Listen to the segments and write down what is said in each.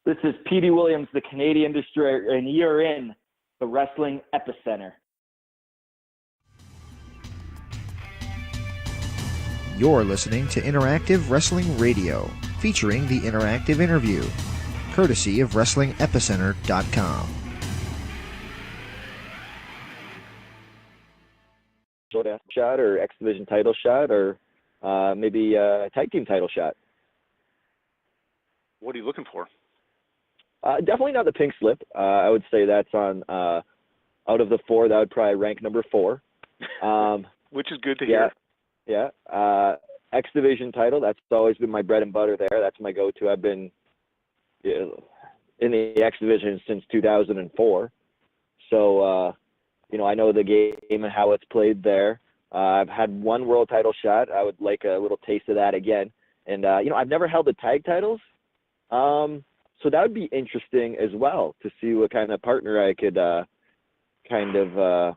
This is Petey Williams, the Canadian Destroyer, and you're in the Wrestling Epicenter. You're listening to Interactive Wrestling Radio, featuring the interactive interview, courtesy of WrestlingEpicenter.com. Shot or X Division title shot, or maybe a tag team title shot. What are you looking for? Definitely not the pink slip. I would say that's on out of the four, that would probably rank number 4. Which is good to hear. Yeah. X Division title, that's always been my bread and butter there. That's my go-to. I've been in the X Division since 2004. So, I know the game and how it's played there. I've had one world title shot. I would like a little taste of that again. And, I've never held the tag titles. So that would be interesting as well to see what kind of partner I could kind of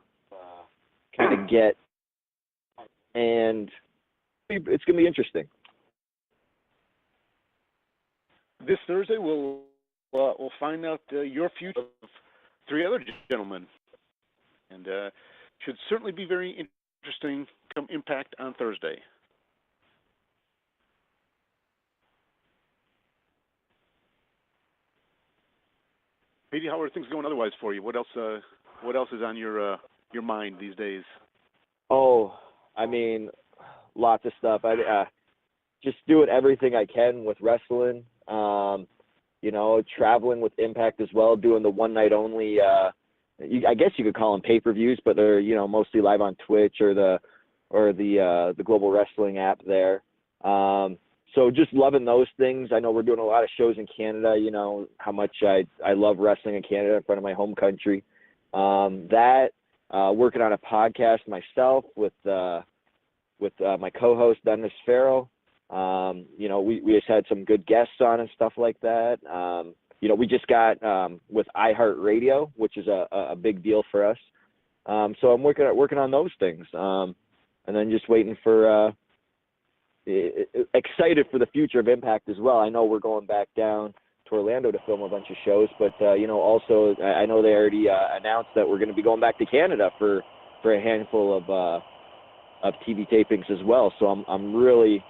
get. And it's going to be interesting. This Thursday, we'll find out your future of 3 other gentlemen. And should certainly be very interesting come Impact on Thursday. Petey, how are things going otherwise for you? What else is on your mind these days? Oh, I mean, lots of stuff. I just doing everything I can with wrestling. Traveling with Impact as well, doing the one night only. I guess you could call them pay-per-views, but they're mostly live on Twitch or the Global Wrestling app there. So just loving those things. I know we're doing a lot of shows in Canada. You know how much I love wrestling in Canada in front of my home country. Working on a podcast myself with my co-host Dunne. We just had some good guests on and stuff like that. We just got with iHeartRadio, which is a big deal for us. So I'm working on those things, and then just waiting for excited for the future of Impact as well. I know we're going back down to Orlando to film a bunch of shows, but also I know they already announced that we're going to be going back to Canada for a handful of TV tapings as well. So I'm really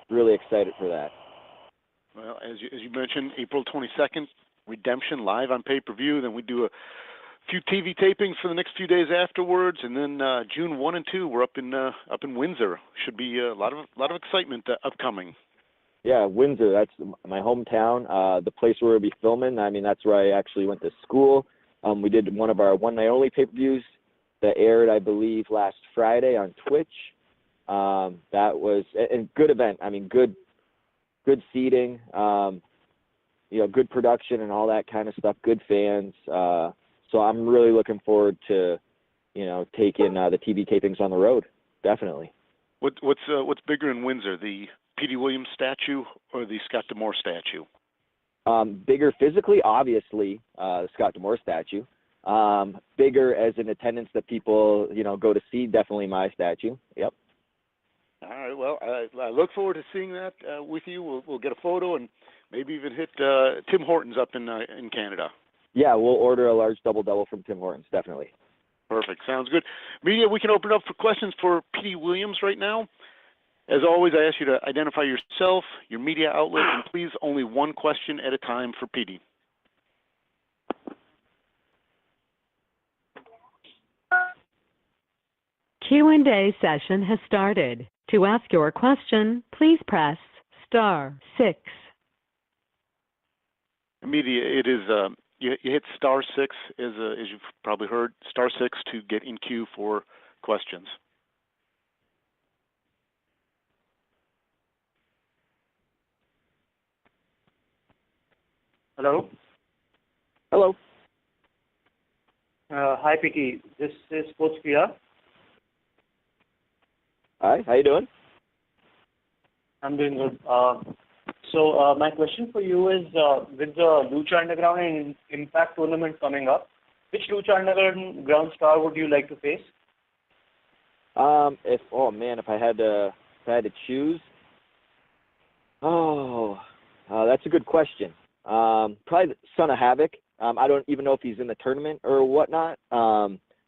excited for that. Well, as you mentioned, April 22nd, Redemption live on pay-per-view. Then we do a few TV tapings for the next few days afterwards, and then June 1 and 2, we're up in Windsor. Should be a lot of excitement upcoming. Yeah, Windsor, that's my hometown. The place where we'll be filming. I mean, that's where I actually went to school. We did one of our one night only pay-per-views that aired, I believe, last Friday on Twitch. That was a good event. I mean, good seating, good production and all that kind of stuff, good fans. So I'm really looking forward to, taking the TV tapings on the road, definitely. What's bigger in Windsor, the Petey Williams statue or the Scott D'Amore statue? Bigger physically, obviously, the Scott D'Amore statue. Bigger as in attendance that people, go to see, definitely my statue. Yep. All right. Well, I look forward to seeing that with you. We'll get a photo and maybe even hit Tim Hortons up in Canada. Yeah, we'll order a large double from Tim Hortons, definitely. Perfect. Sounds good. Media, we can open it up for questions for Petey Williams right now. As always, I ask you to identify yourself, your media outlet, and please only one question at a time for Petey. Q&A session has started. To ask your question, please press *6. Media, it is you hit *6 as you've probably heard, *6 to get in queue for questions. Hello. Hello. Hi, Petey. This is Coach Pia. Hi. How you doing? I'm doing good. So my question for you is, with the Lucha Underground and Impact tournament coming up, which Lucha Underground star would you like to face? If I had to choose, that's a good question. Probably Sunna Havoc. I don't even know if he's in the tournament or whatnot.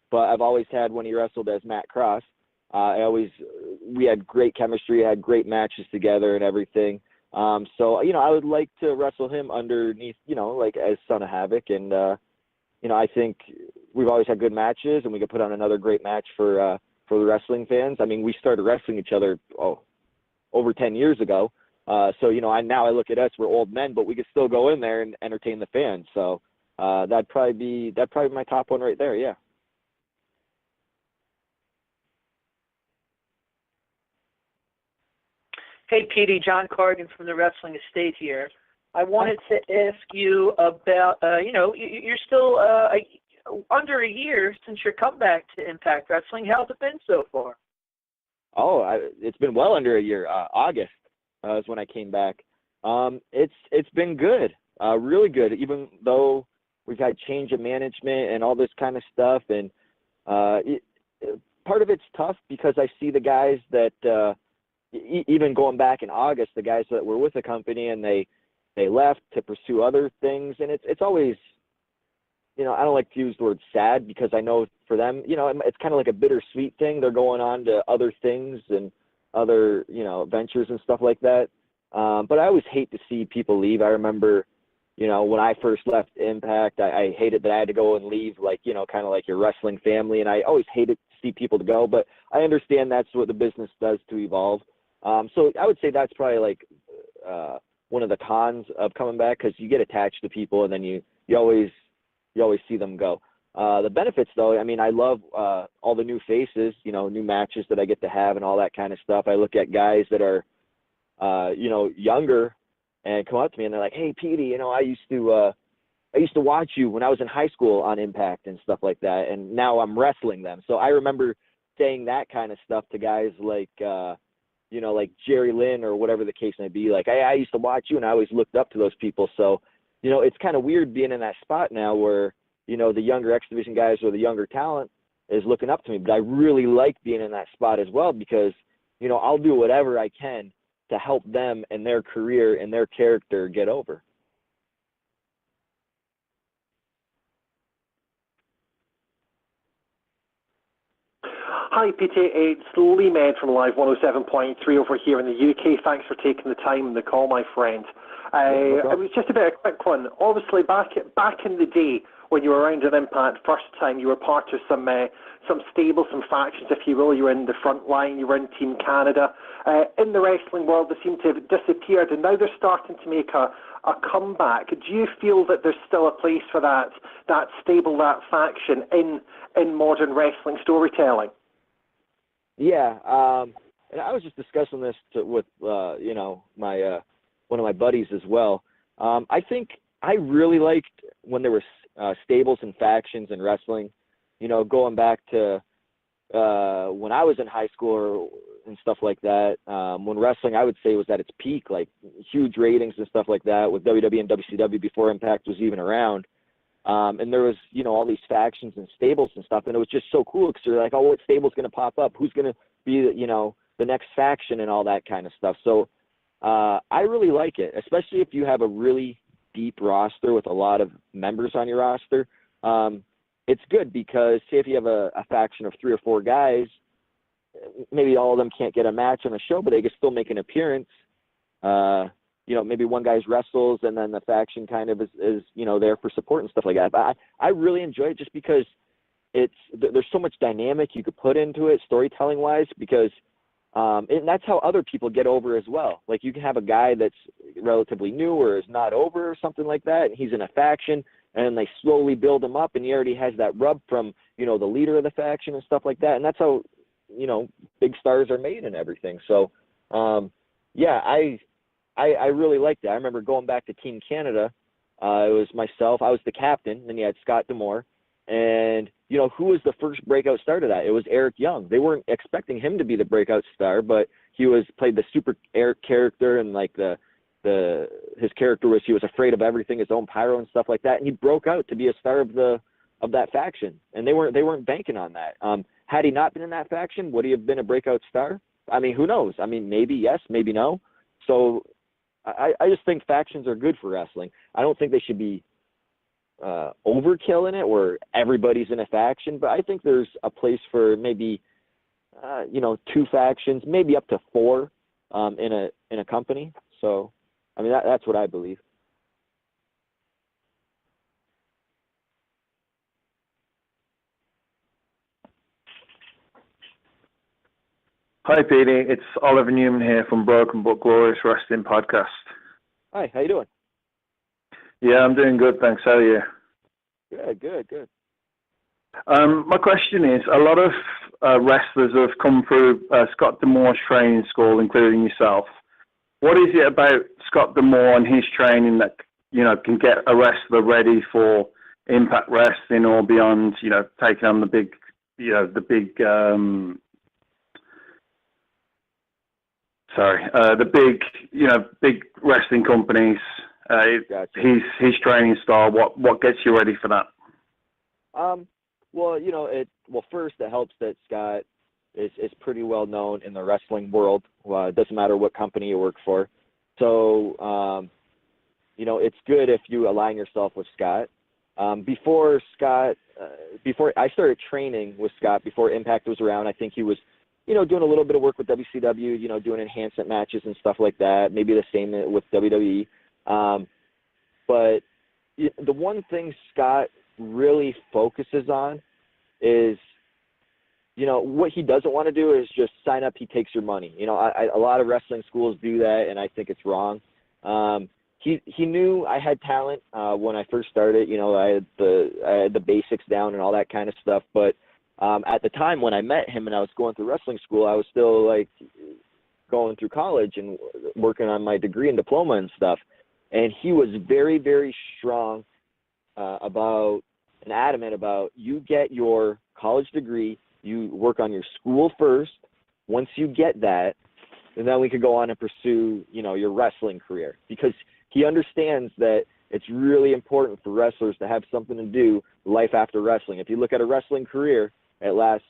But I've always had when he wrestled as Matt Cross. We had great chemistry, had great matches together and everything. So, I would like to wrestle him underneath, like as Sunna Havoc. And, I think we've always had good matches, and we could put on another great match for the wrestling fans. I mean, we started wrestling each other, over 10 years ago. So, I look at us, we're old men, but we could still go in there and entertain the fans. So, that'd probably be my top one right there. Yeah. Hey, Petey, John Corrigan from the Wrestling Estate here. I wanted to ask you about, you're still under a year since your comeback to Impact Wrestling. How's it been so far? It's been well under a year. August is when I came back. It's been good, really good, even though we've had change of management and all this kind of stuff. And part of it's tough because I see the guys that even going back in August, the guys that were with the company and they left to pursue other things. And it's always, I don't like to use the word sad because I know for them, it's kind of like a bittersweet thing. They're going on to other things and other, ventures and stuff like that. But I always hate to see people leave. I remember, when I first left Impact, I hated that I had to go and leave, like, kind of like your wrestling family. And I always hated to see people to go, but I understand that's what the business does to evolve. So I would say that's probably like one of the cons of coming back, because you get attached to people and then you always see them go. The benefits, though, I mean, I love all the new faces, new matches that I get to have and all that kind of stuff. I look at guys that are, younger and come up to me and they're like, "Hey, Petey, I used to watch you when I was in high school on Impact and stuff like that, and now I'm wrestling them." So I remember saying that kind of stuff to guys like, like Jerry Lynn or whatever the case may be. Like, I used to watch you, and I always looked up to those people. So, it's kind of weird being in that spot now where, the younger X Division guys or the younger talent is looking up to me. But I really like being in that spot as well because, I'll do whatever I can to help them and their career and their character get over. Hi, Petey. It's Lee Med from Live 107.3 over here in the UK. Thanks for taking the time and the call, my friend. It was just a bit of a quick one. Obviously, back in the day when you were around at Impact first time, you were part of some stables, some factions, if you will. You were in the front line. You were in Team Canada. In the wrestling world, they seem to have disappeared, and now they're starting to make a comeback. Do you feel that there's still a place for that stable, that faction in modern wrestling storytelling? Yeah, and I was just discussing this with my one of my buddies as well. I think I really liked when there were stables and factions in wrestling. Going back to when I was in high school and stuff like that. When wrestling, I would say, was at its peak, like huge ratings and stuff like that with WWE and WCW before Impact was even around. And there was, all these factions and stables and stuff. And it was just so cool because you're like, oh, what stable's going to pop up? Who's going to be, the next faction and all that kind of stuff. So I really like it, especially if you have a really deep roster with a lot of members on your roster. It's good because say if you have a faction of 3 or 4 guys, maybe all of them can't get a match on a show, but they can still make an appearance. Maybe one guy's wrestles and then the faction kind of is there for support and stuff like that. But I really enjoy it just because there's so much dynamic you could put into it storytelling wise, because and that's how other people get over as well. Like you can have a guy that's relatively new or is not over or something like that, and he's in a faction and they slowly build him up and he already has that rub from, the leader of the faction and stuff like that. And that's how, big stars are made and everything. So, I really liked that. I remember going back to Team Canada. It was myself. I was the captain. Then you had Scott D'Amore. And, who was the first breakout star to that? It was Eric Young. They weren't expecting him to be the breakout star, but he played the super Eric character, and like his character was he was afraid of everything, his own pyro and stuff like that. And he broke out to be a star of that faction. And they weren't banking on that. Had he not been in that faction, would he have been a breakout star? I mean, who knows? I mean, maybe yes, maybe no. So I just think factions are good for wrestling. I don't think they should be overkill in it where everybody's in a faction, but I think there's a place for maybe 2 factions, maybe up to 4 in a company. So I mean that's what I believe. Hi, Petey. It's Oliver Neuman here from Broken But Glorious Wrestling Podcast. Hi, how you doing? Yeah, I'm doing good, thanks. How are you? Good. My question is, a lot of wrestlers have come through Scott D'Amore's training school, including yourself. What is it about Scott D'Amore and his training that, can get a wrestler ready for Impact Wrestling or beyond, taking on the big big wrestling companies, Gotcha. his training style, what gets you ready for that? First it helps that Scott is pretty well known in the wrestling world. It doesn't matter what company you work for. So, it's good if you align yourself with Scott. Before I started training with Scott, before Impact was around, I think he was doing a little bit of work with WCW, doing enhancement matches and stuff like that. Maybe the same with WWE. But the one thing Scott really focuses on is, what he doesn't want to do is just sign up, he takes your money. A lot of wrestling schools do that, and I think it's wrong. He knew I had talent when I first started. I had the basics down and all that kind of stuff, but at the time when I met him and I was going through wrestling school, I was still like going through college and working on my degree and diploma and stuff. And he was very, very strong about and adamant about, you get your college degree, you work on your school first. Once you get that, and then we could go on and pursue, your wrestling career, because he understands that it's really important for wrestlers to have something to do life after wrestling. If you look at a wrestling career, it lasts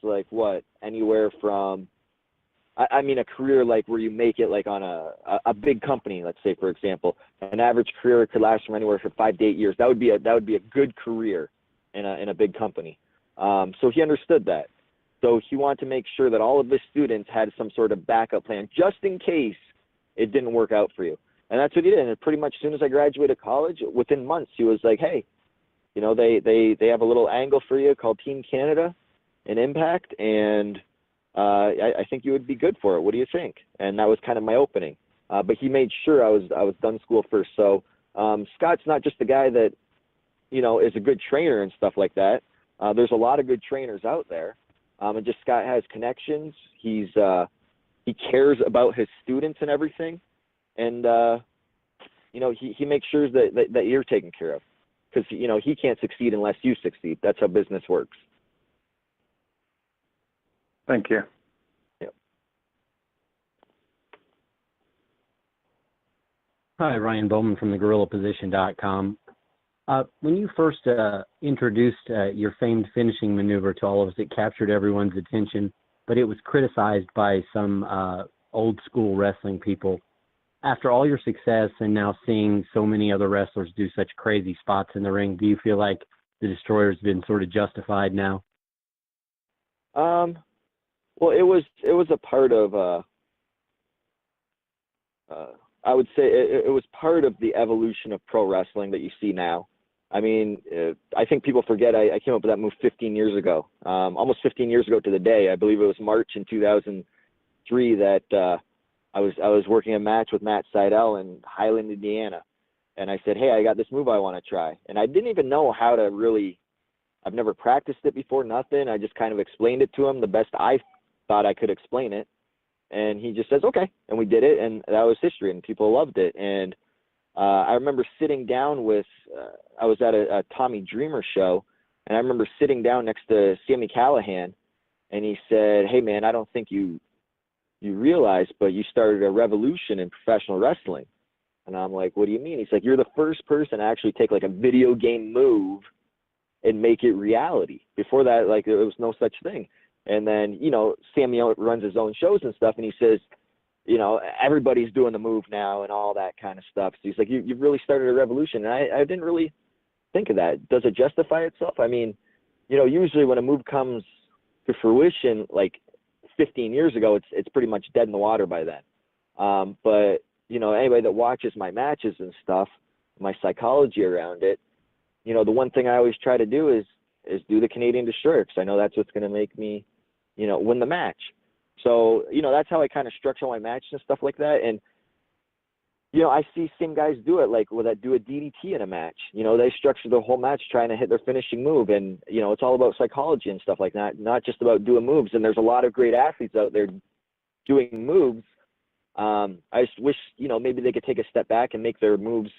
anywhere from, a career where you make it on a big company, let's say, for example, an average career could last from anywhere from 5 to 8 years. That would be a good career in a big company. So he understood that. So he wanted to make sure that all of his students had some sort of backup plan just in case it didn't work out for you. And that's what he did. And pretty much as soon as I graduated college, within months, he was like, hey, they have a little angle for you called Team Canada and Impact, and I think you would be good for it. What do you think? And that was kind of my opening. But he made sure I was done school first. So Scott's not just the guy that, is a good trainer and stuff like that. There's a lot of good trainers out there. And just Scott has connections. He cares about his students and everything. And, he makes sure that you're taken care of, because, he can't succeed unless you succeed. That's how business works. Thank you. Yep. Hi, Ryan Bowman from thegorillaposition.com. When you first introduced your famed finishing maneuver to all of us, it captured everyone's attention, but it was criticized by some old school wrestling people. After all your success and now seeing so many other wrestlers do such crazy spots in the ring, do you feel like the Destroyer's been sort of justified now? Well, it was a part of, I would say it was part of the evolution of pro wrestling that you see now. I mean, I think people forget I came up with that move 15 years ago, almost 15 years ago to the day. I believe it was March in 2003 that I was working a match with Matt Seidel in Highland, Indiana. And I said, hey, I got this move I want to try. And I didn't even know how to really, I've never practiced it before, nothing. I just kind of explained it to him the best I thought I could explain it. And he just says, okay. And we did it, and that was history, and people loved it. And I remember sitting down with, I was at a Tommy Dreamer show, and I remember sitting down next to Sami Callihan, and he said, hey, man, I don't think you realize, but you started a revolution in professional wrestling. And I'm like, what do you mean? He's like, you're the first person to actually take like a video game move and make it reality. Before that, there was no such thing. And then, Sammy runs his own shows and stuff, and he says, everybody's doing the move now and all that kind of stuff. So he's like, you've really started a revolution. And I didn't really think of that. Does it justify itself? I mean, usually when a move comes to fruition, like 15 years ago, it's pretty much dead in the water by then. But anybody that watches my matches and stuff, my psychology around it, the one thing I always try to do is do the Canadian Destroyer, because I know that's what's going to make me, win the match. So, that's how I kind of structure my matches and stuff like that. And, I see same guys do it, like, do a DDT in a match. They structure the whole match trying to hit their finishing move. And, it's all about psychology and stuff like that, not just about doing moves. And there's a lot of great athletes out there doing moves. I just wish, maybe they could take a step back and make their moves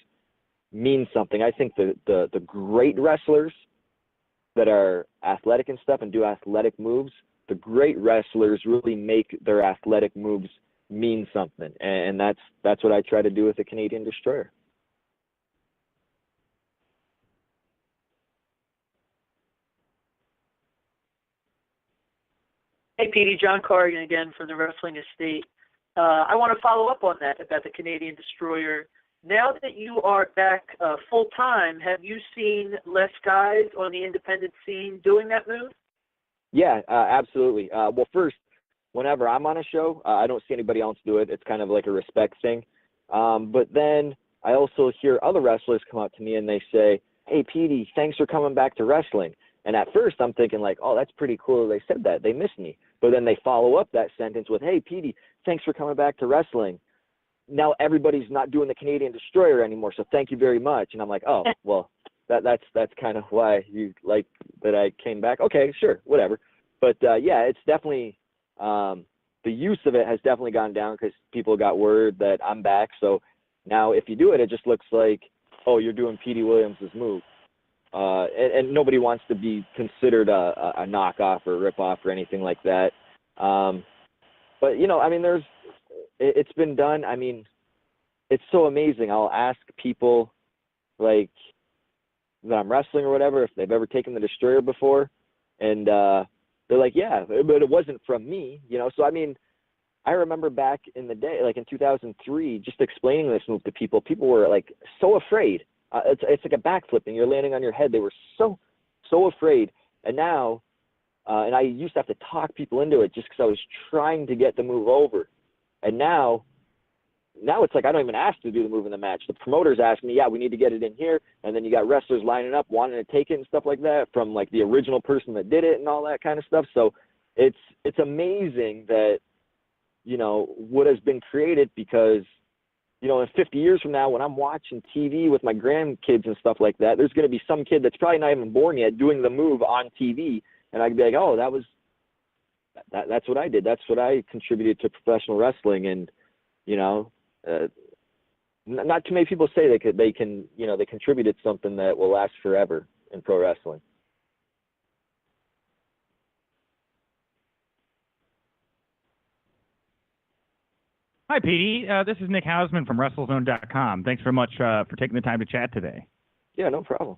mean something. I think the great wrestlers that are athletic and stuff and do athletic moves, the great wrestlers really make their athletic moves mean something. And that's what I try to do with the Canadian Destroyer. Hey, Petey, John Corrigan again from the Wrestling Estate. I want to follow up on that about the Canadian Destroyer. Now that you are back full-time, have you seen less guys on the independent scene doing that move? Yeah, absolutely. Well, first, whenever I'm on a show, I don't see anybody else do it. It's kind of like a respect thing. But then I also hear other wrestlers come up to me and they say, hey, Petey, thanks for coming back to wrestling. And at first I'm thinking like, oh, that's pretty cool they said that. They missed me. But then they follow up that sentence with, hey, Petey, thanks for coming back to wrestling. Now everybody's not doing the Canadian Destroyer anymore, so thank you very much. And I'm like, oh, well, that's kind of why you like that I came back. Okay, sure, whatever. But yeah, it's definitely the use of it has definitely gone down because people got word that I'm back. So now if you do it, it just looks like, oh, you're doing Petey Williams' move. And nobody wants to be considered a knockoff or a ripoff or anything like that. But, I mean, it's been done. I mean, it's so amazing. I'll ask people, like, that I'm wrestling or whatever, if they've ever taken the Destroyer before. And they're like, yeah, but it wasn't from me, So, I mean, I remember back in the day, like in 2003, just explaining this move to people. People were, like, so afraid. It's like a backflip and you're landing on your head. They were so afraid. And now, and I used to have to talk people into it just because I was trying to get the move over. And now it's like I don't even ask to do the move in the match. The promoters ask me, yeah, we need to get it in here. And then you got wrestlers lining up, wanting to take it and stuff like that from like the original person that did it and all that kind of stuff. So it's amazing that, what has been created because, in 50 years from now, when I'm watching TV with my grandkids and stuff like that, there's going to be some kid that's probably not even born yet doing the move on TV. And I'd be like, oh, that's what I did. That's what I contributed to professional wrestling. And, not too many people say they contributed something that will last forever in pro wrestling. Hi, Petey. This is Nick Hausman from WrestleZone.com. Thanks very much for taking the time to chat today. Yeah, no problem.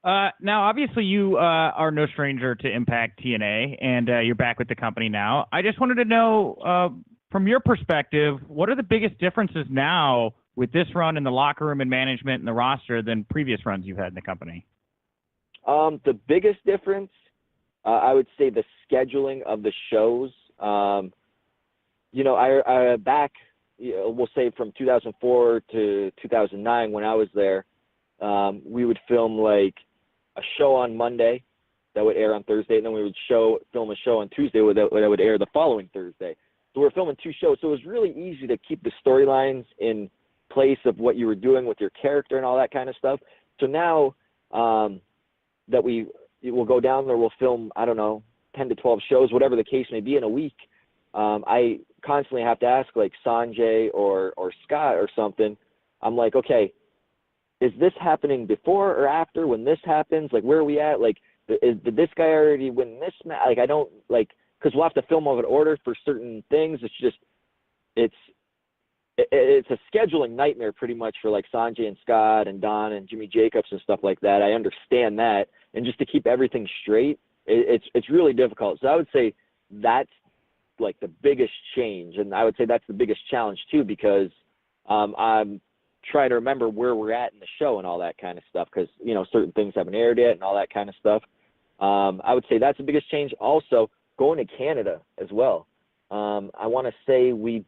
Now, obviously, you are no stranger to Impact TNA, and you're back with the company now. I just wanted to know, from your perspective, what are the biggest differences now with this run in the locker room and management and the roster than previous runs you've had in the company? The biggest difference, I would say the scheduling of the shows. I back, we'll say from 2004 to 2009 when I was there, we would film like a show on Monday that would air on Thursday, and then we would film a show on Tuesday that would air the following Thursday. So we're filming two shows, so it was really easy to keep the storylines in place of what you were doing with your character and all that kind of stuff. So now that we'll go down there, we'll film, 10 to 12 shows, whatever the case may be in a week. I constantly have to ask like Sanjay or Scott or something. I'm like, okay, is this happening before or after when this happens? Like, where are we at? Like, did this guy already win this match? Like, I don't like, because we'll have to film over an order for certain things. It's a scheduling nightmare pretty much for like Sanjay and Scott and Don and Jimmy Jacobs and stuff like that. I understand that. And just to keep everything straight, it's really difficult. So I would say that's like the biggest change, and I would say that's the biggest challenge too, because I'm trying to remember where we're at in the show and all that kind of stuff, because certain things haven't aired yet and all that kind of stuff. I would say that's the biggest change. Also, going to Canada as well. I want to say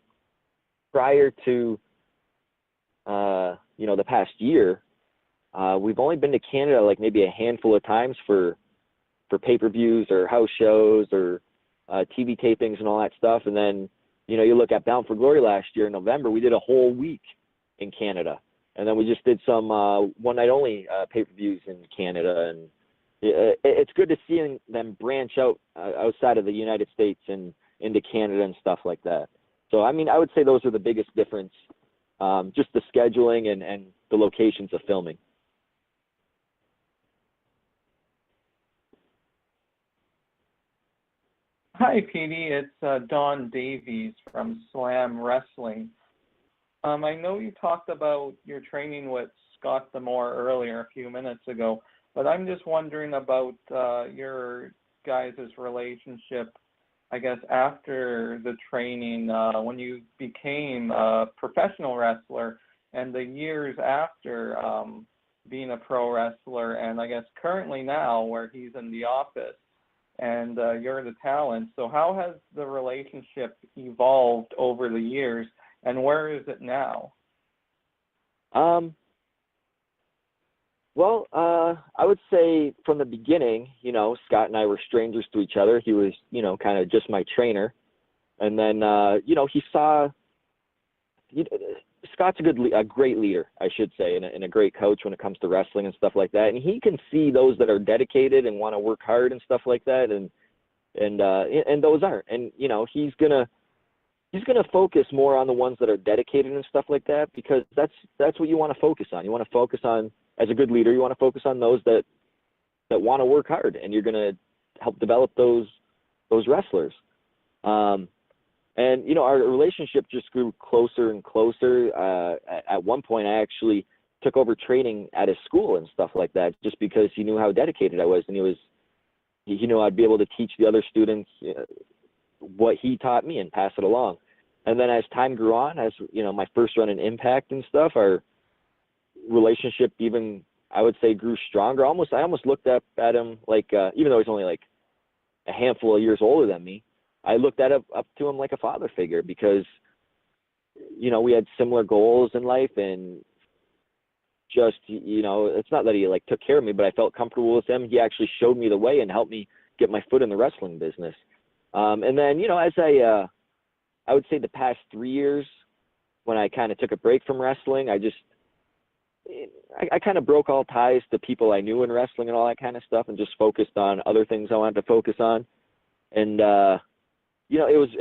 prior to the past year, we've only been to Canada like maybe a handful of times for pay-per-views or house shows or TV tapings and all that stuff. And then, you look at Bound for Glory last year in November, we did a whole week in Canada. And then we just did some one-night only pay-per-views in Canada. And it's good to see them branch out outside of the United States and into Canada and stuff like that. So, I mean, I would say those are the biggest difference, just the scheduling and the locations of filming. Hi, Petey. It's Don Davies from Slam Wrestling. I know you talked about your training with Scott D'Amore earlier a few minutes ago, but I'm just wondering about your guys' relationship, I guess, after the training, when you became a professional wrestler, and the years after being a pro wrestler, and I guess currently now where he's in the office and you're the talent. So how has the relationship evolved over the years, and where is it now? Well, I would say from the beginning, Scott and I were strangers to each other. He was, kind of just my trainer. And then, he saw, Scott's a great leader, I should say, and a great coach when it comes to wrestling and stuff like that. And he can see those that are dedicated and want to work hard and stuff like that. And those aren't. And, he's going to focus more on the ones that are dedicated and stuff like that, because that's what you want to focus on. You want to focus on, as a good leader, you want to focus on those that want to work hard, and you're going to help develop those wrestlers. And our relationship just grew closer and closer. At one point, I actually took over training at his school and stuff like that, just because he knew how dedicated I was, and he knew I'd be able to teach the other students what he taught me and pass it along. And then as time grew on, as my first run in Impact and stuff, our relationship even, I would say, grew stronger. I almost looked up at him like, even though he's only like a handful of years older than me, I looked up to him like a father figure, because we had similar goals in life, and just it's not that he like took care of me, but I felt comfortable with him. He actually showed me the way and helped me get my foot in the wrestling business. And then as I would say the past 3 years, when I kind of took a break from wrestling, I kind of broke all ties to people I knew in wrestling and all that kind of stuff, and just focused on other things I wanted to focus on. And it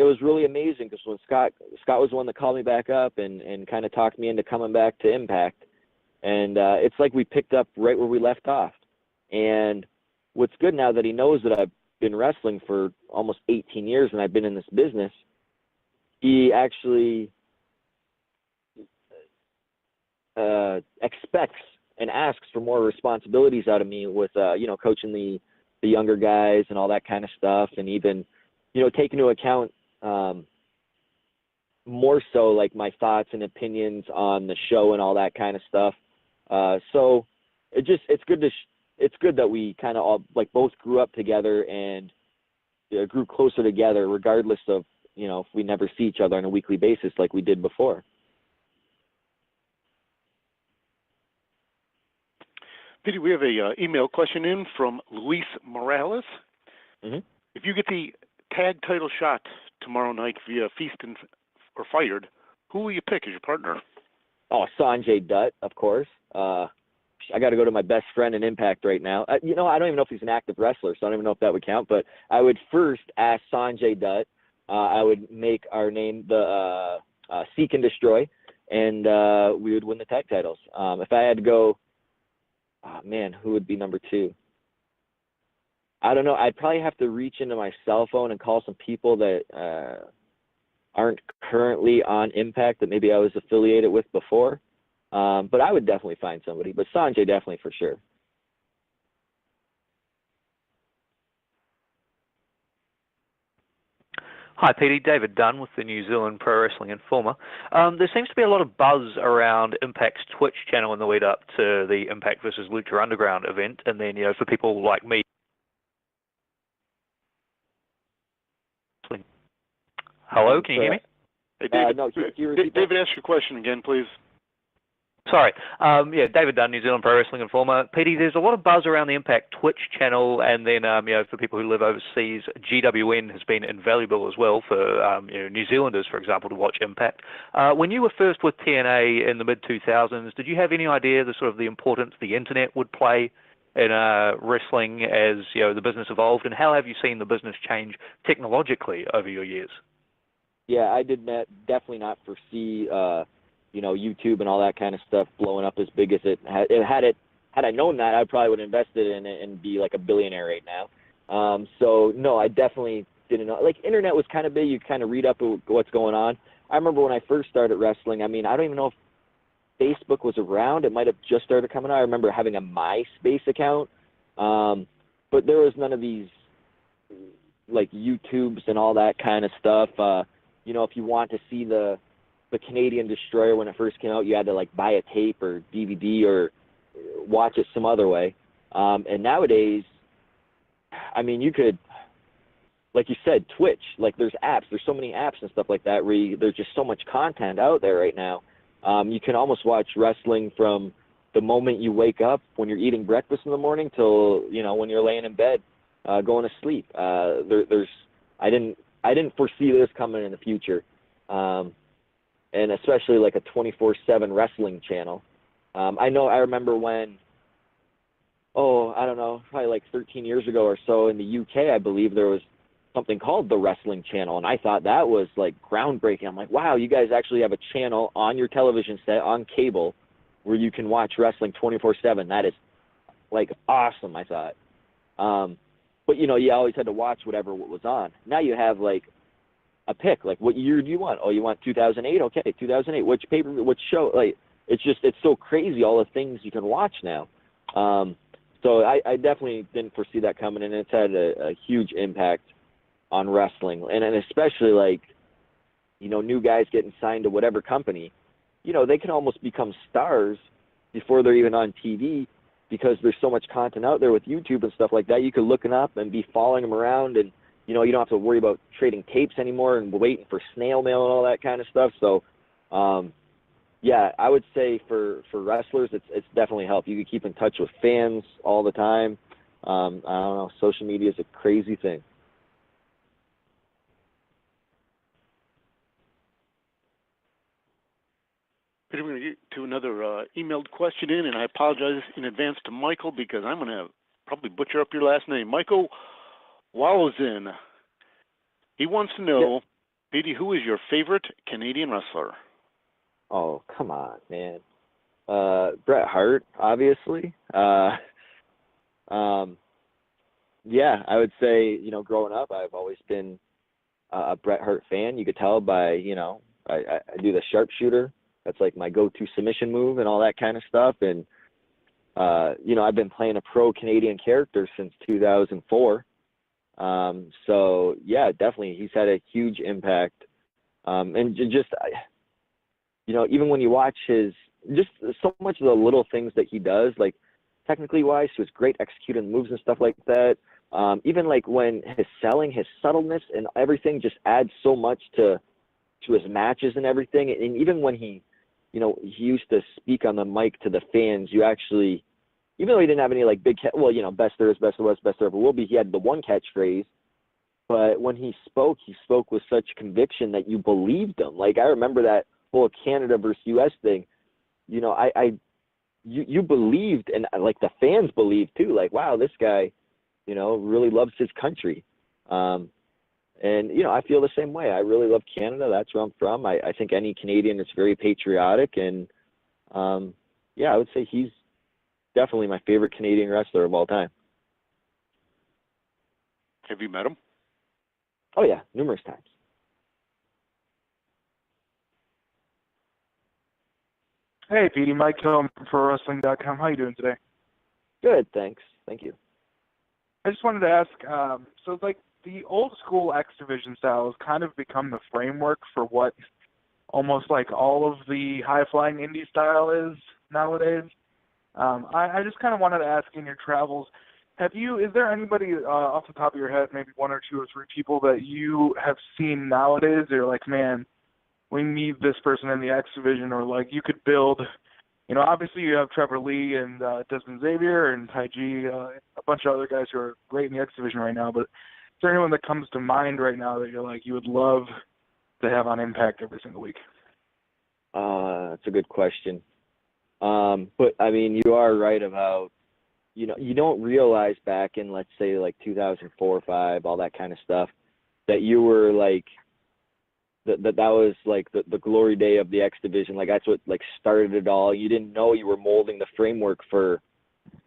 was really amazing, because when Scott was the one that called me back up and kind of talked me into coming back to Impact, and it's like we picked up right where we left off. And what's good now that he knows that I've been wrestling for almost 18 years and I've been in this business, he actually expects and asks for more responsibilities out of me with, coaching the younger guys and all that kind of stuff. And even, take into account more so like my thoughts and opinions on the show and all that kind of stuff. So it's good that we kind of all like both grew up together and grew closer together, regardless of, if we never see each other on a weekly basis like we did before. Petey, we have a email question in from Luis Morales. Mm-hmm. If you get the tag title shot tomorrow night via Feast or Fired, who will you pick as your partner? Oh, Sanjay Dutt, of course. I got to go to my best friend in Impact right now. I don't even know if he's an active wrestler, so I don't even know if that would count. But I would first ask Sanjay Dutt. I would make our name the Seek and Destroy, and we would win the tag titles. If I had to go, who would be number 2? I don't know. I'd probably have to reach into my cell phone and call some people that aren't currently on Impact that maybe I was affiliated with before. But I would definitely find somebody. But Sanjay definitely for sure. Hi, Petey. David Dunne with the New Zealand Pro Wrestling Informer. There seems to be a lot of buzz around Impact's Twitch channel in the lead up to the Impact versus Lucha Underground event, and then, for people like me. Hello, can you hear me? Hey, David, no, David, ask your question again, please. Sorry. David Dunne, New Zealand Pro Wrestling Informer. Petey, there's a lot of buzz around the Impact Twitch channel, and then, for people who live overseas, GWN has been invaluable as well for, New Zealanders, for example, to watch Impact. When you were first with TNA in the mid-2000s, did you have any idea the importance the internet would play in wrestling as, the business evolved, and how have you seen the business change technologically over your years? Yeah, I did definitely not foresee, YouTube and all that kind of stuff blowing up as big as it had. Had I known that, I probably would have invested in it and be like a billionaire right now. So no, I definitely didn't know. Like, internet was kind of big. You kind of read up what's going on. I remember when I first started wrestling. I mean, I don't even know if Facebook was around. It might have just started coming out. I remember having a MySpace account, but there was none of these like YouTubes and all that kind of stuff. If you want to see the Canadian Destroyer when it first came out, you had to like buy a tape or DVD or watch it some other way. And nowadays, I mean, you could, like you said, Twitch, like there's apps, there's so many apps and stuff like that where there's just so much content out there right now. You can almost watch wrestling from the moment you wake up when you're eating breakfast in the morning till, when you're laying in bed, going to sleep. I didn't foresee this coming in the future. And especially like a 24/7 wrestling channel. I remember when, I don't know, probably like 13 years ago or so in the UK, I believe there was something called the Wrestling Channel. And I thought that was like groundbreaking. I'm like, wow, you guys actually have a channel on your television set on cable where you can watch wrestling 24/7. That is like awesome, I thought. But you always had to watch whatever was on. Now you have like a pick, like what year do you want? Oh, you want 2008? Okay, 2008. Which paper? Which show? Like it's so crazy all the things you can watch now. So I definitely didn't foresee that coming, and it's had a huge impact on wrestling, and especially like new guys getting signed to whatever company. They can almost become stars before they're even on TV. Because there's so much content out there with YouTube and stuff like that, you could look them up and be following them around, and you don't have to worry about trading tapes anymore and waiting for snail mail and all that kind of stuff. So, I would say for wrestlers, it's definitely helped. You can keep in touch with fans all the time. I don't know, social media is a crazy thing. Peter, we're going to get to another emailed question in, and I apologize in advance to Michael because I'm going to probably butcher up your last name. Michael Wallowzin. He wants to know, Petey, who is your favorite Canadian wrestler? Oh, come on, man. Bret Hart, obviously. I would say, growing up, I've always been a Bret Hart fan. You could tell by, I do the sharpshooter. That's like my go-to submission move and all that kind of stuff. And, I've been playing a pro Canadian character since 2004. So, yeah, definitely he's had a huge impact. And just, even when you watch just so much of the little things that he does, like technically wise, he was great executing moves and stuff like that. Even like when his selling, his subtleness and everything just adds so much to his matches and everything. And even when he used to speak on the mic to the fans, you actually, even though he didn't have any like big, best there is, best there was, best there ever will be, he had the one catchphrase, but when he spoke with such conviction that you believed him. Like, I remember that whole Canada versus U.S. thing, you believed, and like the fans believed too, like, wow, this guy, really loves his country. And, I feel the same way. I really love Canada. That's where I'm from. I think any Canadian is very patriotic. And, I would say he's definitely my favorite Canadian wrestler of all time. Have you met him? Oh, yeah, numerous times. Hey, Petey. Mike Hill from ProWrestling.com. How you doing today? Good, thanks. Thank you. I just wanted to ask, so like the old school X Division style has kind of become the framework for what almost like all of the high-flying indie style is nowadays. I just kind of wanted to ask, in your travels, is there anybody off the top of your head, maybe one or two or three people that you have seen nowadays that you're like, man, we need this person in the X Division, or like you could build, obviously you have Trevor Lee and Desmond Xavier and Tai G, a bunch of other guys who are great in the X Division right now, but is there anyone that comes to mind right now that you're like, you would love to have on Impact every single week? That's a good question. But I mean, you are right about, you don't realize back in, let's say, like 2004 or 5, all that kind of stuff, that you were like, that was like the glory day of the X Division. Like that's what like started it all. You didn't know you were molding the framework for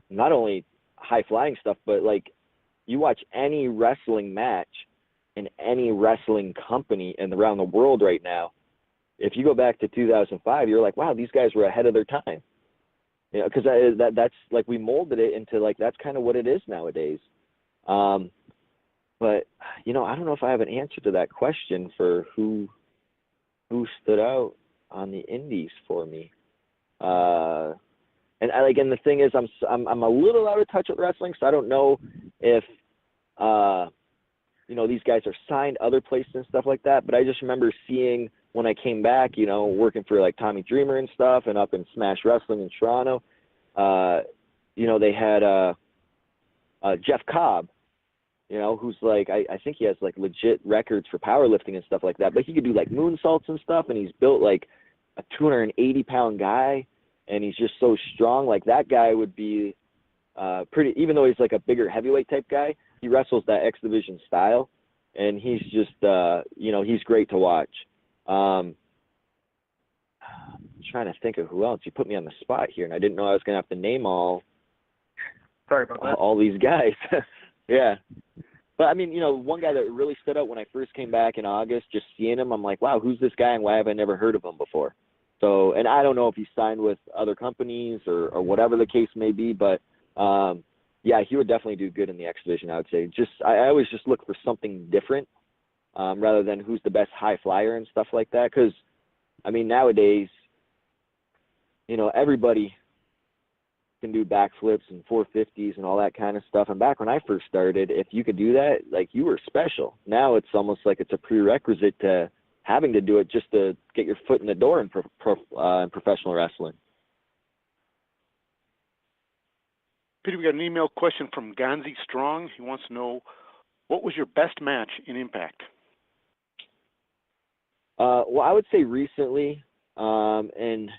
not only high flying stuff, but like you watch any wrestling match in any wrestling company and around the world right now. If you go back to 2005, you're like, wow, these guys were ahead of their time. Because that's like we molded it into like that's kind of what it is nowadays. But I don't know if I have an answer to that question for who stood out on the indies for me. And the thing is, I'm a little out of touch with wrestling, so I don't know if these guys are signed other places and stuff like that. But I just remember seeing when I came back, working for like Tommy Dreamer and stuff, and up in Smash Wrestling in Toronto, they had Jeff Cobb, who's like, I think he has like legit records for powerlifting and stuff like that, but he could do like moonsaults and stuff, and he's built like a 280-pound guy, and he's just so strong. Like that guy would be pretty, even though he's like a bigger heavyweight type guy, he wrestles that X Division style, and he's just, he's great to watch. I'm trying to think of who else. You put me on the spot here, and I didn't know I was going to have to name all these guys. Yeah. But, I mean, one guy that really stood out when I first came back in August, just seeing him, I'm like, wow, who's this guy, and why have I never heard of him before? So, and I don't know if he's signed with other companies or whatever the case may be, but, yeah, he would definitely do good in the X Division, I would say. I always just look for something different. Rather than who's the best high flyer and stuff like that. Because, I mean, nowadays, everybody can do backflips and 450s and all that kind of stuff. And back when I first started, if you could do that, like, you were special. Now it's almost like it's a prerequisite to having to do it just to get your foot in the door in professional wrestling. Peter, we got an email question from Ganzi Strong. He wants to know, what was your best match in Impact? Well, I would say recently, and,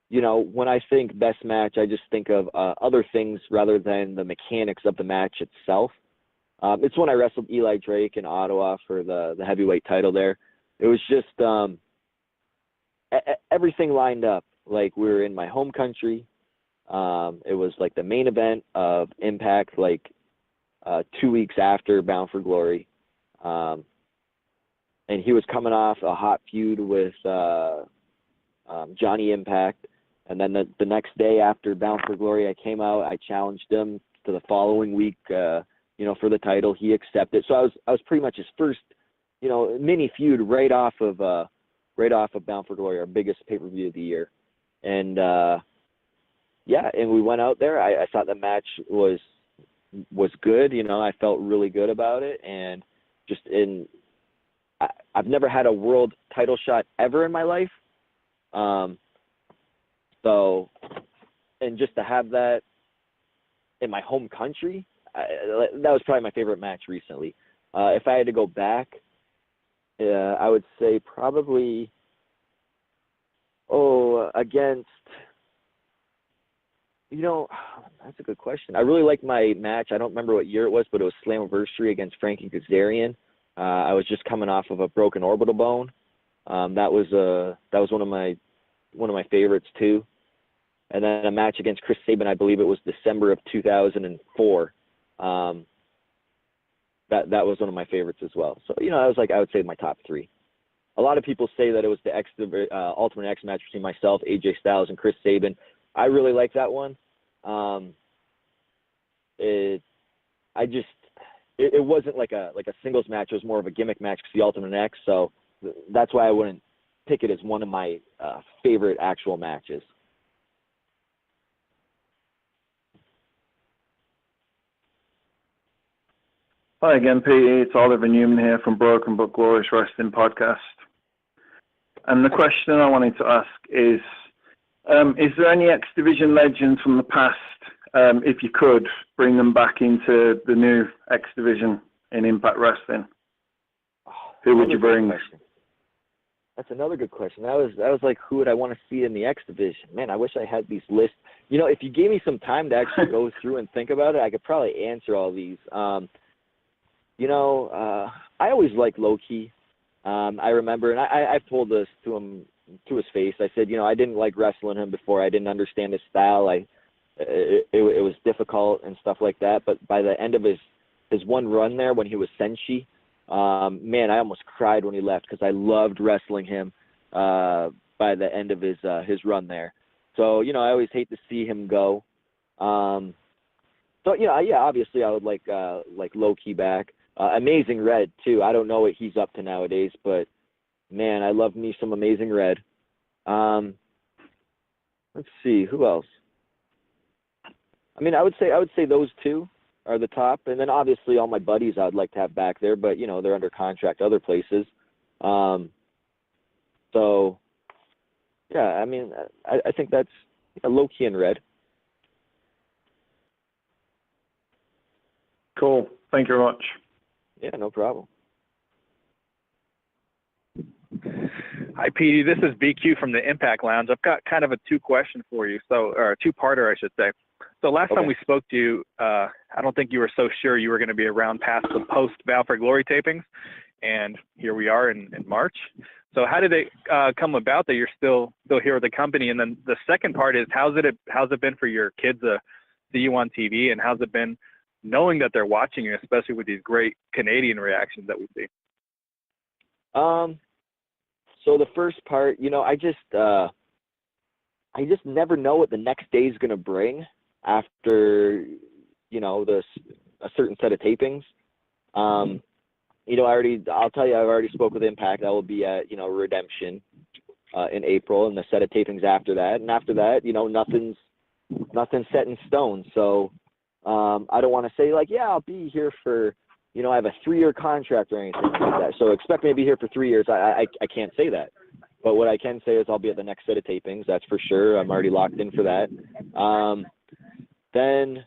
when I think best match, I just think of other things rather than the mechanics of the match itself. It's when I wrestled Eli Drake in Ottawa for the heavyweight title there. It was just everything lined up. Like, we were in my home country. It was like the main event of Impact, like 2 weeks after Bound for Glory. And he was coming off a hot feud with Johnny Impact. And then the next day after Bound for Glory, I came out, I challenged him to the following week, for the title. He accepted. So I was pretty much his first, mini feud right off of Bound for Glory, our biggest pay-per-view of the year. And, and we went out there. I thought the match was good. I felt really good about it. And I've never had a world title shot ever in my life. And just to have that in my home country, that was probably my favorite match recently. If I had to go back, I would say probably, against, that's a good question. I really like my match. I don't remember what year it was, but it was Slammiversary against Frankie Kazarian. I was just coming off of a broken orbital bone. That was one of my favorites too. And then a match against Chris Sabin, I believe it was December of 2004. That was one of my favorites as well. So I would say my top 3. A lot of people say that it was the Ultimate X match between myself, AJ Styles, and Chris Sabin. I really like that one. it wasn't like a singles match. It was more of a gimmick match because the Ultimate X. So that's why I wouldn't pick it as one of my favorite actual matches. Hi again, Petey. It's Oliver Neuman here from Broken But Glorious Wrestling Podcast. And the question I wanted to ask is there any X Division legends from the past, if you could, bring them back into the new X Division in Impact Wrestling? Who would you bring? That's another good question. That was like, who would I want to see in the X Division? Man, I wish I had these lists. You know, if you gave me some time to actually go through and think about it, I could probably answer all these. I always liked Low-Key. I remember, and I've told this to him to his face. I said, I didn't like wrestling him before. I didn't understand his style. It was difficult and stuff like that. But by the end of his one run there, when he was Senshi, man, I almost cried when he left because I loved wrestling him by the end of his run there. So, I always hate to see him go. Obviously I would like Low-Key back. Amazing Red too. I don't know what he's up to nowadays, but man, I love me some Amazing Red. Let's see, who else? I mean, I would say those two are the top, and then obviously all my buddies I'd like to have back there, but they're under contract other places. So yeah, I mean, I think that's Low-Key and Red. Cool. Thank you very much. Yeah, no problem. Hi, Petey. This is BQ from the Impact Lounge. I've got kind of a two-question for you, or a two-parter, I should say. So last time we spoke to you, I don't think you were so sure you were going to be around past the post-Bound for Glory tapings, and here we are in March. So how did it come about that you're still here with the company? And then the second part is, how's it been for your kids to see you on TV, and how's it been knowing that they're watching you, especially with these great Canadian reactions that we see? So the first part, I just never know what the next day is going to bring after, a certain set of tapings. I'll tell you, I've already spoke with Impact. I will be at, Redemption in April, and the set of tapings after that. And after that, nothing's set in stone. So I don't want to say I'll be here for, I have a 3-year contract or anything like that. So expect me to be here for 3 years. I can't say that. But what I can say is I'll be at the next set of tapings. That's for sure. I'm already locked in for that. Then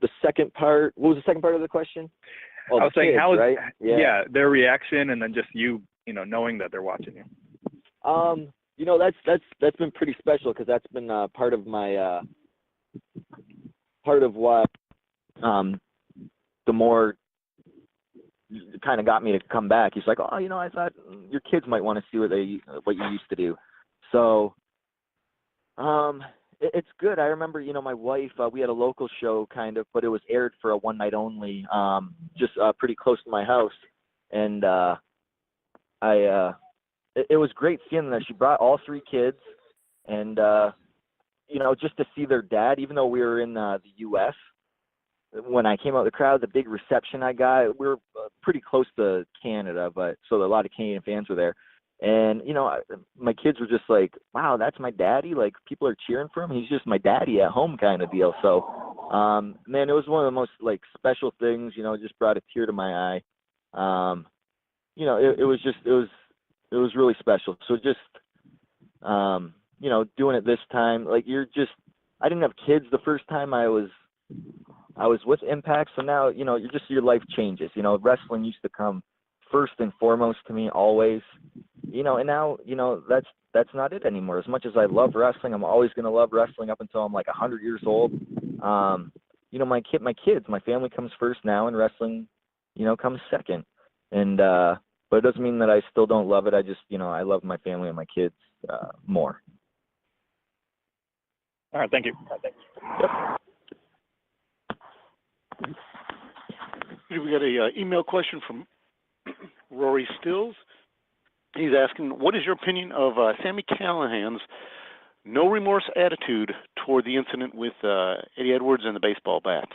the second part, what was the second part of the question? I was saying, kids, how is, right? their reaction, and then just you, knowing that they're watching you. That's been pretty special, because that's been part of my part of what the more kind of got me to come back. He's like, I thought your kids might want to see what you used to do. So it's good. I remember, my wife, we had a local show kind of, but it was aired for a one night only, just pretty close to my house. And it was great seeing that. She brought all 3 kids, and just to see their dad, even though we were in the U.S., when I came out of the crowd, the big reception I got, we were pretty close to Canada, but so a lot of Canadian fans were there. And, my kids were just like, wow, that's my daddy. Like, people are cheering for him. He's just my daddy at home kind of deal. So, man, it was one of the most, special things, it just brought a tear to my eye. It was really special. So just, doing it this time, I didn't have kids the first time I was with Impact. So now, your life changes. Wrestling used to come first and foremost to me always, and now, that's not it anymore. As much as I love wrestling, I'm always going to love wrestling up until I'm 100 years old. My kids, my family comes first now, and wrestling, comes second. And, but it doesn't mean that I still don't love it. I just, I love my family and my kids more. All right. Thank you. Yep. We got a email question from Rory Stills. He's asking, what is your opinion of Sami Callihan's no remorse attitude toward the incident with Eddie Edwards and the baseball bat?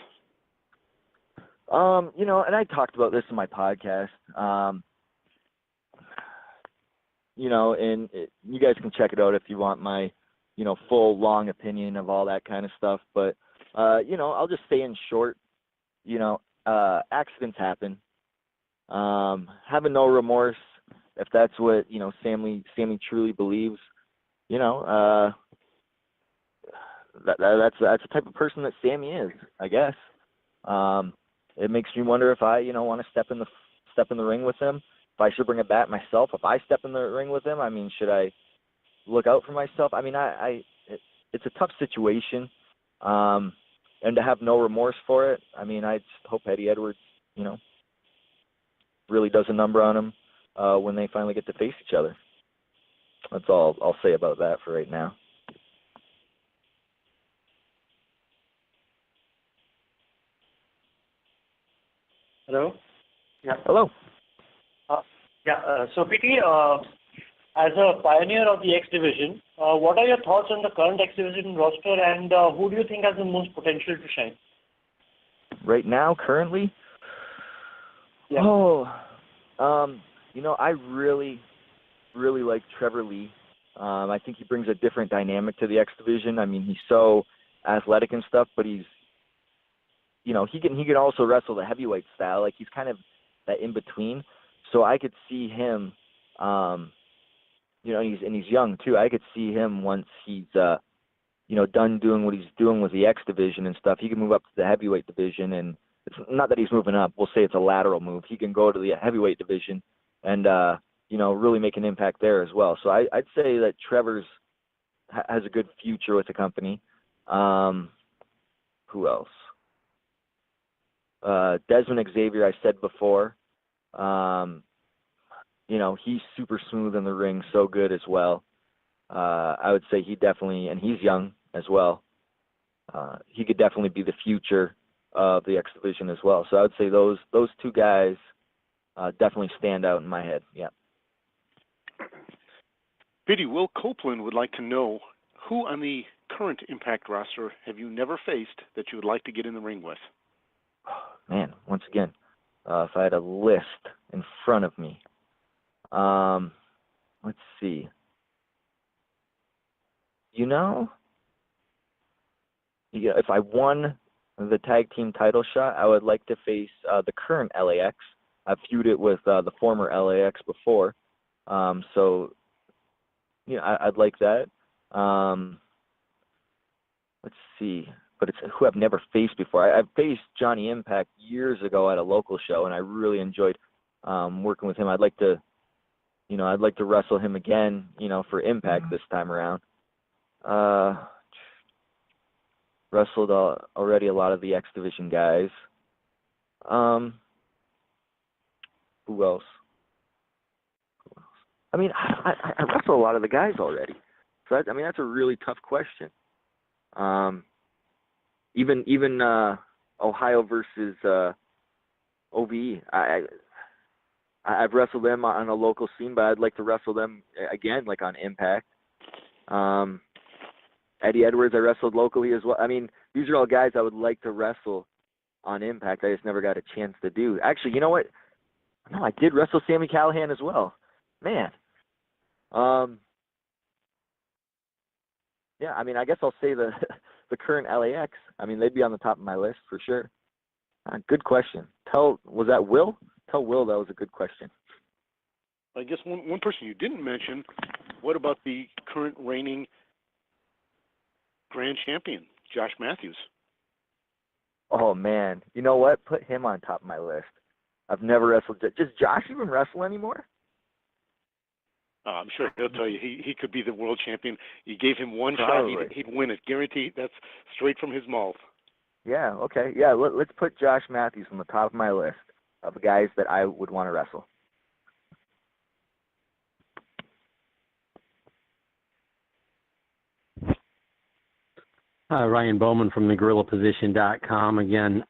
And I talked about this in my podcast. And you guys can check it out if you want my, full long opinion of all that kind of stuff. But, I'll just say in short, accidents happen. Having no remorse, if that's what, Sammy truly believes, that's the type of person that Sammy is, I guess. It makes me wonder if I, want to step in the ring with him. If I should bring a bat myself, if I step in the ring with him, should I look out for myself? It's a tough situation, and to have no remorse for it. I just hope Eddie Edwards, really does a number on him when they finally get to face each other. That's all I'll say about that for right now. Hello? Yeah. Hello. So, Petey, as a pioneer of the X Division, what are your thoughts on the current X Division roster, and who do you think has the most potential to shine? Right now, currently? Yeah. I really, really like Trevor Lee. I think he brings a different dynamic to the X Division. He's so athletic and stuff, but he's, he can also wrestle the heavyweight style. Like, he's kind of that in between. So I could see him, he's young too. I could see him once he's, done doing what he's doing with the X Division and stuff. He can move up to the heavyweight division, and it's not that he's moving up. We'll say it's a lateral move. He can go to the heavyweight division and, really make an impact there as well. So I'd say that Trevor's has a good future with the company. Who else? Desmond Xavier, I said before. He's super smooth in the ring, so good as well. I would say he definitely, and he's young as well. He could definitely be the future of the X Division as well. So I would say those two guys definitely stand out in my head. Yeah. Petey, Will Copeland would like to know, who on the current Impact roster have you never faced that you would like to get in the ring with? Man, once again, if I had a list in front of me, let's see. If I won the tag team title shot, I would like to face the current LAX. I've feuded with the former LAX before, so I'd like that. Let's see. But it's who I've never faced before. I've faced Johnny Impact years ago at a local show, and I really enjoyed working with him. I'd like to wrestle him again, for Impact this time around. Wrestled already a lot of the X Division guys. Who else? I wrestle a lot of the guys already. So that's a really tough question. Even Ohio versus OVE. I've wrestled them on a local scene, but I'd like to wrestle them again, like on Impact. Eddie Edwards, I wrestled locally as well. These are all guys I would like to wrestle on Impact. I just never got a chance to do. Actually, you know what? No, I did wrestle Sami Callihan as well. Man. Yeah, I guess I'll say the current LAX. They'd be on the top of my list for sure. Good question. Was that Will? Tell Will that was a good question. I guess one person you didn't mention, what about the current reigning grand champion, Josh Matthews? Oh, man. You know what? Put him on top of my list. I've never wrestled. Does Josh even wrestle anymore? I'm sure he'll tell you he could be the world champion. You gave him one Probably. shot, he'd win it. Guaranteed. That's straight from his mouth. Yeah, okay. Yeah, let's put Josh Matthews on the top of my list of guys that I would want to wrestle. Ryan Bowman from thegorillaposition.com again.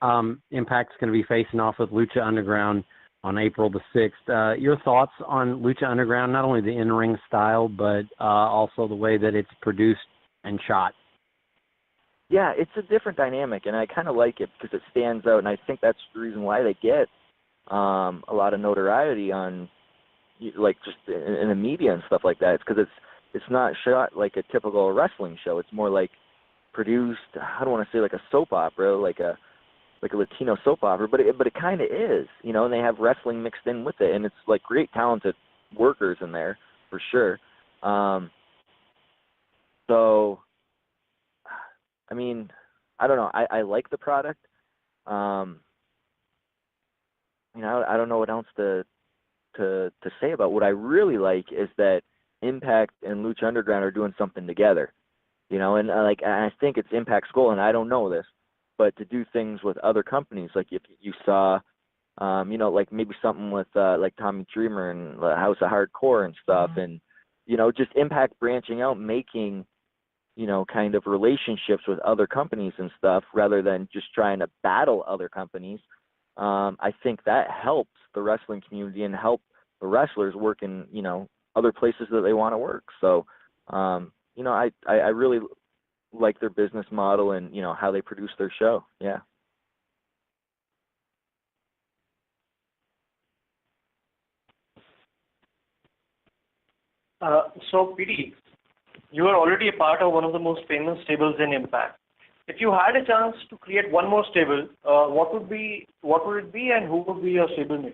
Impact's going to be facing off with Lucha Underground on April the 6th. Your thoughts on Lucha Underground, not only the in-ring style, but also the way that it's produced and shot? yeah, it's a different dynamic, and I kind of like it because it stands out, and I think that's the reason why they get a lot of notoriety on, like, just in the media and stuff like that. It's because it's not shot like a typical wrestling show. It's more like produced, I don't want to say like a soap opera, like a Latino soap opera, but it kind of is, you know, and they have wrestling mixed in with it, and it's like great talented workers in there for sure. So, I mean, I don't know. I like the product. You know, I don't know what else to say about. What I really like is that Impact and Lucha Underground are doing something together. You know, and I think it's Impact's goal, and I don't know this, but to do things with other companies, like if you saw, you know, like maybe something with like Tommy Dreamer and House of Hardcore and stuff, and you know, just Impact branching out, making, you know, kind of relationships with other companies and stuff, rather than just trying to battle other companies. I think that helps the wrestling community and help the wrestlers work in, you know, other places that they want to work. So, you know, I really like their business model and, you know, how they produce their show. Yeah. So, Petey, you are already a part of one of the most famous stables in Impact. If you had a chance to create one more stable, what would it be, and who would be your stablemates?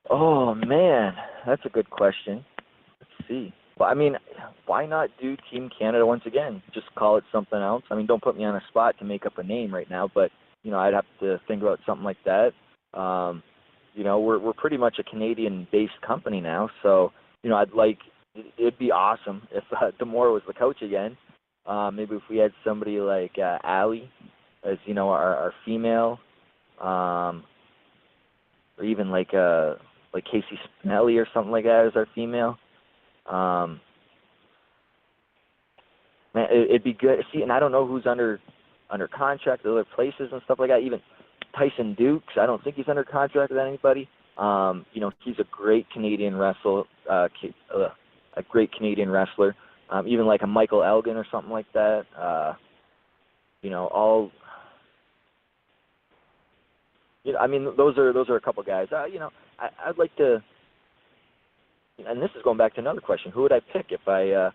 Oh man, that's a good question. Let's see. Well, I mean, why not do Team Canada once again? Just call it something else. I mean, don't put me on a spot to make up a name right now, but you know, I'd have to think about something like that. You know, we're pretty much a Canadian-based company now, so you know, it'd be awesome if D'Amore was the coach again. Maybe if we had somebody like Allie as, you know, our female, or even like Casey Spinelli or something like that as our female. Man, it'd be good. See, and I don't know who's under contract at other places and stuff like that. Even Tyson Dukes, I don't think he's under contract with anybody. You know, he's a great Canadian wrestler. A great Canadian wrestler. Even like a Michael Elgin or something like that. You know, you know, I mean, those are a couple guys. You know, I'd like to, and this is going back to another question: who would I pick if I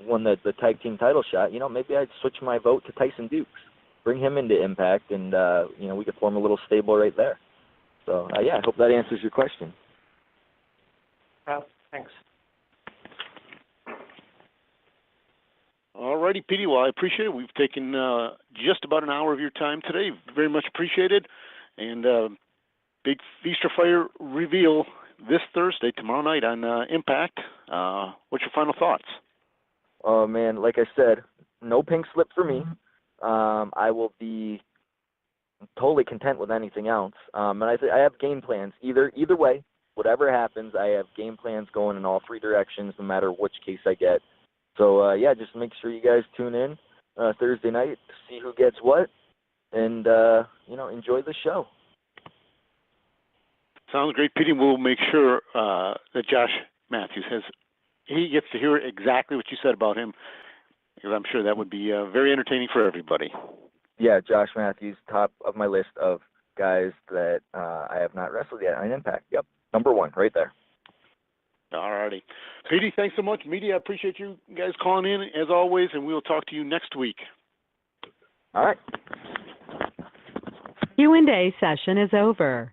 won the tag team title shot? You know, maybe I'd switch my vote to Tyson Dukes, bring him into Impact, and you know, we could form a little stable right there. So yeah, I hope that answers your question. Thanks. All righty, Petey. Well, I appreciate it. We've taken just about an hour of your time today. Very much appreciated. And big Feast or Fire reveal this Thursday, tomorrow night on Impact. What's your final thoughts? Oh, man, like I said, no pink slip for me. I will be totally content with anything else. And I have game plans. Either way, whatever happens, I have game plans going in all three directions, no matter which case I get. So, yeah, just make sure you guys tune in Thursday night to see who gets what, and, you know, enjoy the show. Sounds great, Petey. We'll make sure that Josh Matthews he gets to hear exactly what you said about him, because I'm sure that would be very entertaining for everybody. Yeah, Josh Matthews, top of my list of guys that I have not wrestled yet on Impact. Yep, number one, right there. All righty. Petey, thanks so much. Media, I appreciate you guys calling in, as always, and we'll talk to you next week. All right. Q&A session is over.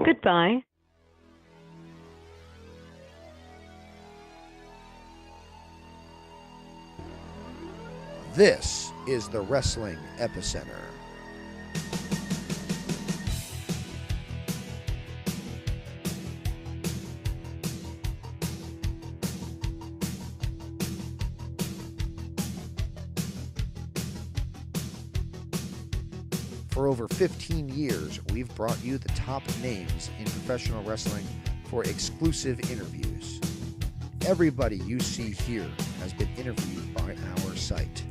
Goodbye. This is the Wrestling Epicenter. For over 15 years, we've brought you the top names in professional wrestling for exclusive interviews. Everybody you see here has been interviewed by our site.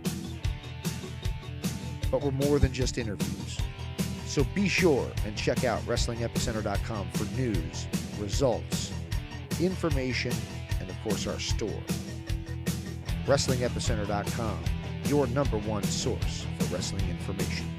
But we're more than just interviews. So be sure and check out WrestlingEpicenter.com for news, results, information, and of course, our store. WrestlingEpicenter.com, your #1 source for wrestling information.